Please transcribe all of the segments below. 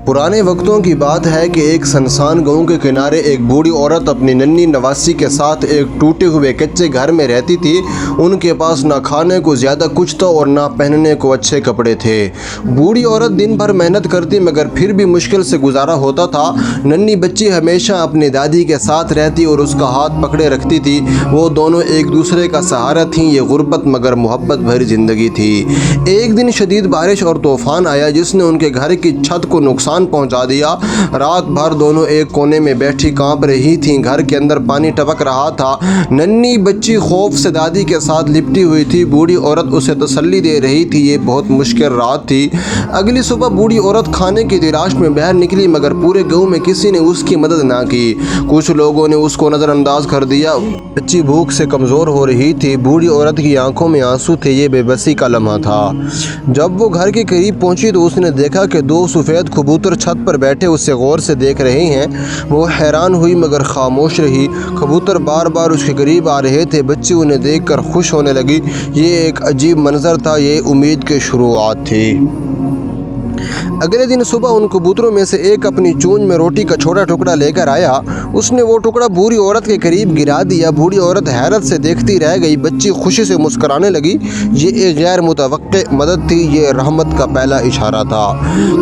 पुराने वक्तों की बात है कि एक सुनसान गांव के किनारे एक बूढ़ी औरत अपनी नन्ही नवासी के साथ एक टूटे हुए कच्चे घर में रहती थी। उनके पास ना खाने को ज़्यादा कुछ था और ना पहनने को अच्छे कपड़े थे। बूढ़ी औरत दिन भर मेहनत करती मगर फिर भी मुश्किल से गुजारा होता था। नन्ही बच्ची हमेशा अपनी दादी के साथ रहती और उसका हाथ पकड़े रखती थी। वो दोनों एक दूसरे का सहारा थीं। ये गुर्बत मगर मोहब्बत भरी ज़िंदगी थी। एक दिन शदीद बारिश और तूफ़ान आया जिसने उनके घर की छत को नुकसान पहुंचा दिया। रात भर दोनों एक कोने में बैठी कांप रही थीं। घर के अंदर पानी टपक रहा था। नन्ही बच्ची खौफ से दादी के साथ लिपटी हुई थी। बूढ़ी औरत उसे तसल्ली दे रही थी। ये बहुत मुश्किल रात थी। अगली सुबह बूढ़ी औरत खाने की तलाश में बाहर निकली मगर पूरे गांव में किसी ने उसकी मदद ना की। कुछ लोगों ने उसको नज़रअंदाज कर दिया। बच्ची भूख से कमज़ोर हो रही थी। बूढ़ी औरत की आंखों में आंसू थे। ये बेबसी का लम्हा था। जब वो घर के करीब पहुंची तो उसने देखा कि दो सफ़ेद कबूतर छत पर बैठे उसे गौर से देख रहे हैं। वो हैरान हुई मगर खामोश रही। कबूतर बार बार उसके करीब आ रहे थे। बच्ची उन्हें देखकर खुश होने लगी। ये एक अजीब मंजर था। ये उम्मीद की शुरुआत थी। अगले दिन सुबह उन कबूतरों में से एक अपनी चोंच में रोटी का छोटा टुकड़ा लेकर आया। उसने वो टुकड़ा बूढ़ी औरत के करीब गिरा दिया। बूढ़ी औरत हैरत से देखती रह गई। बच्ची खुशी से मुस्कुराने लगी। ये एक गैर मुतवक्के मदद थी। ये रहमत का पहला इशारा था।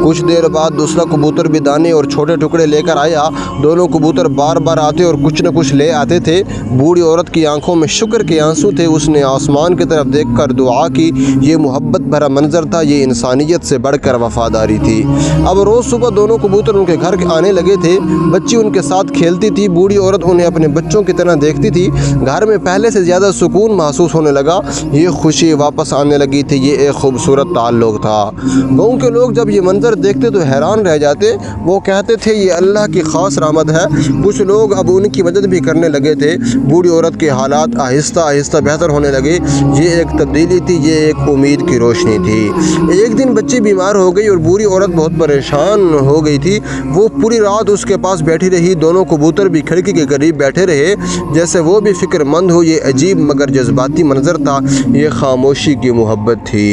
कुछ देर बाद दूसरा कबूतर भी दाने और छोटे टुकड़े लेकर आया। दोनों कबूतर बार बार आते और कुछ न कुछ ले आते थे। बूढ़ी औरत की आंखों में शुक्र के आंसू थे। उसने आसमान की तरफ देखकर दुआ की। ये मोहब्बत भरा मंजर था। ये इंसानियत से बढ़कर वफादारी थी। अब रोज़ सुबह दोनों कबूतर उनके घर आने लगे थे। बच्ची उनके साथ खेलती थी। बूढ़ी औरत उन्हें अपने बच्चों की तरह देखती थी। घर में पहले से ज़्यादा सुकून महसूस होने लगा। ये खुशी वापस आने लगी थी। ये एक खूबसूरत ताल्लुक़ था। गाँव के लोग जब ये मंजर देखते तो हैरान रह जाते। वो कहते थे ये अल्लाह की ख़ास रहमत है। कुछ लोग अब उनकी मदद भी करने लगे थे। बूढ़ी औरत के हालात आहिस्ता आहिस्ता बेहतर होने लगे। ये एक तब्दीली थी। ये एक उम्मीद की रोशनी थी। एक दिन बच्ची बीमार हो गई और बूढ़ी औरत बहुत परेशान हो गई थी। वो पूरी रात उसके पास बैठी रही। दोनों कबूतर भी खिड़की के करीब बैठे रहे जैसे वो भी फिक्रमंद हो। ये अजीब मगर जज्बाती मंजर था। ये खामोशी की मोहब्बत थी।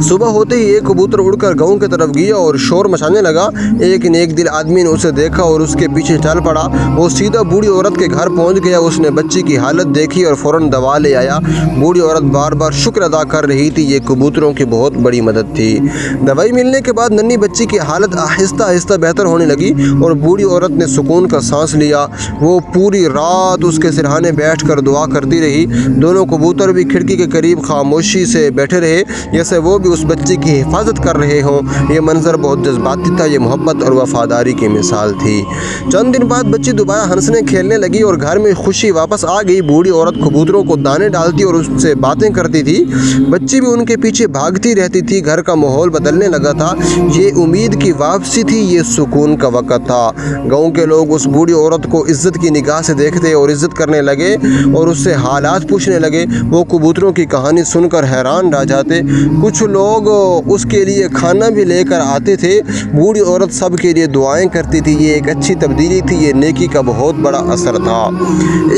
सुबह होते ही एक कबूतर उड़कर गांव की तरफ गया और शोर मचाने लगा। एक नेक दिल आदमी ने उसे देखा और उसके पीछे चल पड़ा। वो सीधा बूढ़ी औरत के घर पहुंच गया। उसने बच्ची की हालत देखी और फौरन दवा ले आया। बूढ़ी औरत बार बार शुक्र अदा कर रही थी। ये कबूतरों की बहुत बड़ी मदद थी। दवाई मिलने के बाद नन्ही बच्ची की हालत आहिस्ता आहिस्ता बेहतर होने लगी और बूढ़ी औरत ने सुकून का सांस लिया। वो पूरी रात उसके सिरहाने बैठकर दुआ करती रही। दोनों कबूतर भी खिड़की के करीब खामोशी से बैठे रहे जैसे वो भी उस बच्ची की हिफाजत कर रहे हों। ये मंजर बहुत जज्बाती था। ये मोहब्बत और वफादारी की मिसाल थी। चंद दिन बाद बच्ची दोबारा हंसने खेलने लगी और घर में खुशी वापस आ गई। बूढ़ी औरत कबूतरों को दाने डालती और उससे बातें करती थी। बच्ची भी उनके पीछे भागती रहती थी। घर का माहौल बदलने लगा था। ये उम्मीद की वापसी थी। ये सुकून का वक़्त था। गांव के लोग उस बूढ़ी औरत को इज्जत की निगाह से देखते और इज्जत करने लगे और उससे हालात पूछने लगे। वो कबूतरों की कहानी सुनकर हैरान रह जाते। कुछ लोग उसके लिए खाना भी लेकर आते थे। बूढ़ी औरत सब के लिए दुआएं करती थी। ये एक अच्छी तब्दीली थी। ये नेकी का बहुत बड़ा असर था।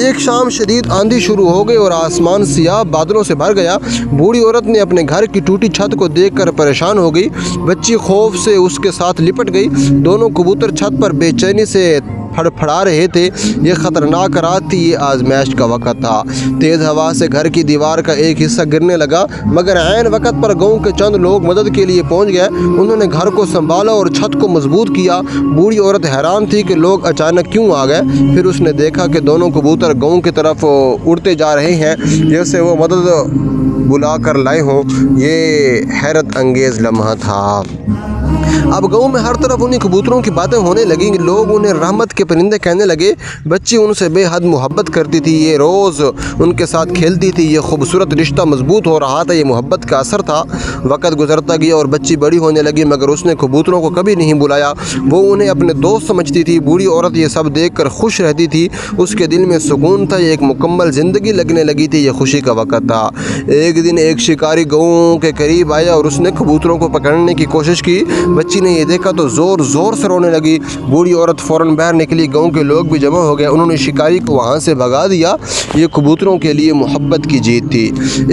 एक शाम शदीद आंधी शुरू हो गई और आसमान सियाह बादलों से भर गया। बूढ़ी औरत ने अपने घर की टूटी छत को देखकर परेशान हो गई। बच्ची खौफ से उसके साथ लिपट गई। दोनों कबूतर छत पर बेचैनी से फड़फड़ा रहे थे। ये ख़तरनाक रात थी। ये आजमाइश का वक़्त था। तेज़ हवा से घर की दीवार का एक हिस्सा गिरने लगा मगर ऐन वक़्त पर गांव के चंद लोग मदद के लिए पहुंच गए। उन्होंने घर को संभाला और छत को मजबूत किया। बूढ़ी औरत हैरान थी कि लोग अचानक क्यों आ गए। फिर उसने देखा कि दोनों कबूतर गांव की तरफ उड़ते जा रहे हैं जैसे वो मदद बुला कर लाए हों। ये हैरत अंगेज़ लम्हा था। अब गांव में हर तरफ उन्हीं कबूतरों की बातें होने लगी। लोग उन्हें रहमत के परिंदे कहने लगे। बच्ची उनसे बेहद मोहब्बत करती थी। ये रोज़ उनके साथ खेलती थी। ये खूबसूरत रिश्ता मजबूत हो रहा था। ये मोहब्बत का असर था। वक़्त गुजरता गया और बच्ची बड़ी होने लगी मगर उसने कबूतरों को कभी नहीं बुलाया। वो उन्हें अपने दोस्त समझती थी। बूढ़ी औरत ये सब देख कर खुश रहती थी। उसके दिल में सुकून था। ये एक मुकम्मल ज़िंदगी लगने लगी थी। ये खुशी का वक़्त था। एक दिन एक शिकारी गाँव के करीब आया और उसने कबूतरों को पकड़ने की कोशिश की। बच्ची ने ये देखा तो ज़ोर ज़ोर से रोने लगी। बूढ़ी औरत फ़ौरन बाहर निकली। गांव के लोग भी जमा हो गए। उन्होंने शिकारी को वहाँ से भगा दिया। ये कबूतरों के लिए मोहब्बत की जीत थी।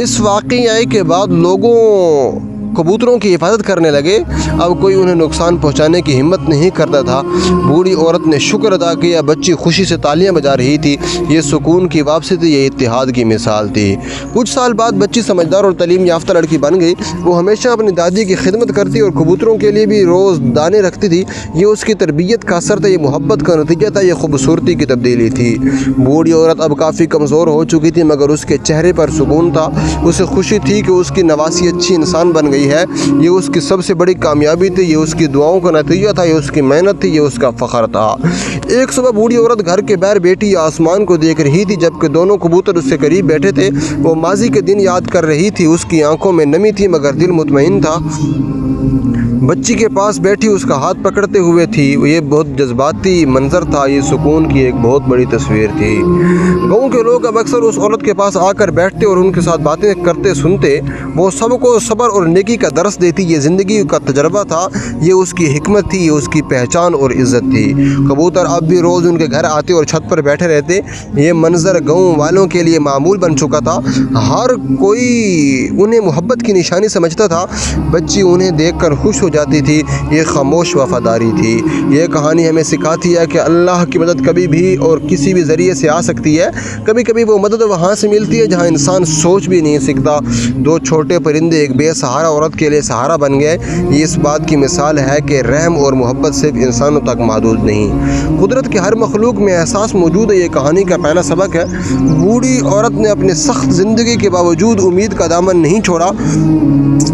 इस वाक़ये के बाद लोगों कबूतरों की हिफाजत करने लगे। अब कोई उन्हें नुकसान पहुंचाने की हिम्मत नहीं करता था। बूढ़ी औरत ने शुक्र अदा किया। बच्ची खुशी से तालियां बजा रही थी। ये सुकून की वापसी थी, ये इत्तेहाद की मिसाल थी। कुछ साल बाद बच्ची समझदार और तालीम याफ्ता लड़की बन गई। वो हमेशा अपनी दादी की खिदमत करती और कबूतरों के लिए भी रोज़ दाने रखती थी। ये उसकी तरबियत का असर था, ये मोहब्बत का नतीजा था, ये खूबसूरती की तब्दीली थी। बूढ़ी औरत अब काफ़ी कमज़ोर हो चुकी थी, मगर उसके चेहरे पर सुकून था। उसे खुशी थी कि उसकी नवासी अच्छी इंसान बन गई है। ये उसकी सबसे बड़ी कामयाबी थी, ये उसकी दुआओं का नतीजा था, ये उसकी मेहनत थी, ये उसका फ़ख्र था। एक सुबह बूढ़ी औरत घर के बाहर बैठी आसमान को देख रही थी, जबकि दोनों कबूतर उससे करीब बैठे थे। वो माजी के दिन याद कर रही थी। उसकी आंखों में नमी थी, मगर दिल मुतमईन था। बच्ची के पास बैठी उसका हाथ पकड़ते हुए थी। ये बहुत जज्बाती मंजर था, ये सुकून की एक बहुत बड़ी तस्वीर थी। गाँव के लोग अब अक्सर उस औरत के पास आकर बैठते और उनके साथ बातें करते सुनते। वो सबको सब्र और नेकी का दर्स देती। ये ज़िंदगी का तजर्बा था, ये उसकी हिकमत थी, ये उसकी पहचान और इज़्ज़त थी। कबूतर अब भी रोज़ उनके घर आते और छत पर बैठे रहते। ये मंजर गाँव वालों के लिए मामूल बन चुका था। हर कोई उन्हें मोहब्बत की निशानी समझता था। बच्ची उन्हें देखकर खुश हो जाती थी। ये खामोश वफादारी थी। ये कहानी हमें सिखाती है कि अल्लाह की मदद कभी भी और किसी भी ज़रिए से आ सकती है। कभी कभी वो मदद वहाँ से मिलती है जहाँ इंसान सोच भी नहीं सकता। दो छोटे परिंदे एक बेसहारा औरत के लिए सहारा बन गए। ये इस बात की मिसाल है कि रहम और मोहब्बत सिर्फ इंसानों तक महदूद नहीं, कुदरत के हर मखलूक में एहसास मौजूद है। ये कहानी का पहला सबक है। बूढ़ी औरत ने अपनी सख्त ज़िंदगी के बावजूद उम्मीद का दामन नहीं छोड़ा।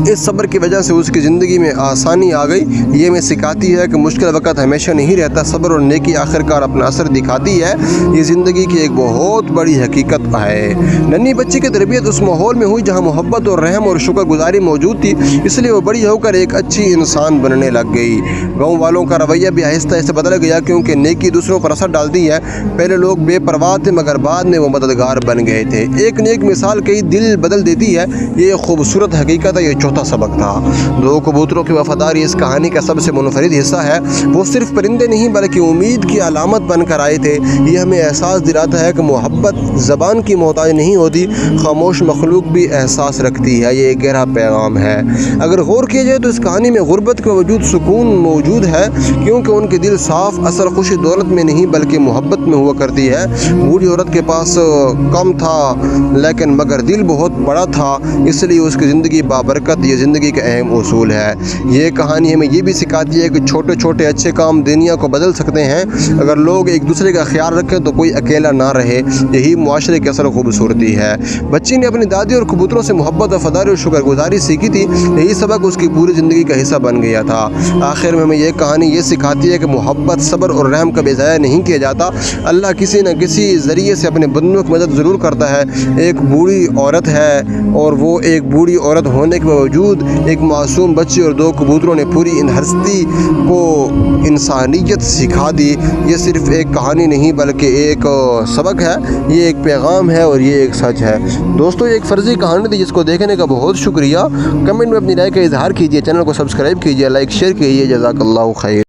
इस सब्र की वजह से उसकी ज़िंदगी में आसानी आ गई। ये हमें सिखाती है कि मुश्किल वक़्त हमेशा नहीं रहता। सब्र और नेकी आखिरकार अपना असर दिखाती है। ये ज़िंदगी की एक बहुत बड़ी हकीकत है। नन्ही बच्ची की तरबियत उस माहौल में हुई जहाँ मोहब्बत और रहम और शुक्रगुजारी मौजूद थी, इसलिए वो बड़ी होकर एक अच्छी इंसान बनने लग गई। गाँव वालों का रवैया भी आहिस्ता आहिस्ता बदल गया, क्योंकि नेकी दूसरों पर असर डालती है। पहले लोग बेपरवाह थे, मगर बाद में वो मददगार बन गए थे। एक नेक मिसाल कई दिल बदल देती है। ये खूबसूरत हकीकत है। ये चौथा सबक था। दो कबूतरों की वफादारी इस कहानी का सबसे मुनफरिद हिस्सा है। वो सिर्फ परिंदे नहीं बल्कि उम्मीद की अलामत बनकर आए थे। ये हमें एहसास दिलाता है कि मोहब्बत ज़बान की मोहताज नहीं होती, खामोश मखलूक भी एहसास रखती है। ये एक गहरा पैगाम है। अगर गौर किया जाए तो इस कहानी में गुर्बत के बावजूद सुकून मौजूद है, क्योंकि उनके दिल साफ, असल खुशी दौलत में नहीं बल्कि मोहब्बत में हुआ करती है। बूढ़ी औरत के पास कम था, लेकिन मगर दिल बहुत बड़ा था, इसलिए उसकी ज़िंदगी बाबरकत। ये ज़िंदगी का अहम उसूल है। ये कहानी हमें ये भी सिखाती है कि छोटे छोटे अच्छे काम दुनिया को बदल सकते हैं। अगर लोग एक दूसरे का ख्याल रखें तो कोई अकेला ना रहे। यही मुआशरे की असल खूबसूरती है। बच्ची ने अपनी दादी और कबूतरों से मोहब्बत, वफादारी और शुक्रगुजारी सीखी थी। यही सबक उसकी पूरी ज़िंदगी का हिस्सा बन गया था। आखिर में हमें ये कहानी ये सिखाती है कि मोहब्बत, सब्र और रहम का बेजाया नहीं किया जाता। अल्लाह किसी न किसी ज़रिए से अपने बंदों की मदद ज़रूर करता है। एक बूढ़ी औरत है और वो एक बूढ़ी औरत होने के बावजूद एक मासूम बच्ची और दो कबूतरों ने पूरी इन हस्ती को इंसानियत सिखा दी। ये सिर्फ एक कहानी नहीं बल्कि एक सबक है, ये एक पैगाम है और ये एक सच है। दोस्तों, ये एक फ़र्ज़ी कहानी थी जिसको देखने का बहुत शुक्रिया। कमेंट में अपनी राय का इजहार कीजिए, चैनल को सब्सक्राइब कीजिए, लाइक शेयर कीजिए। जज़ाकल्लाहु खैर।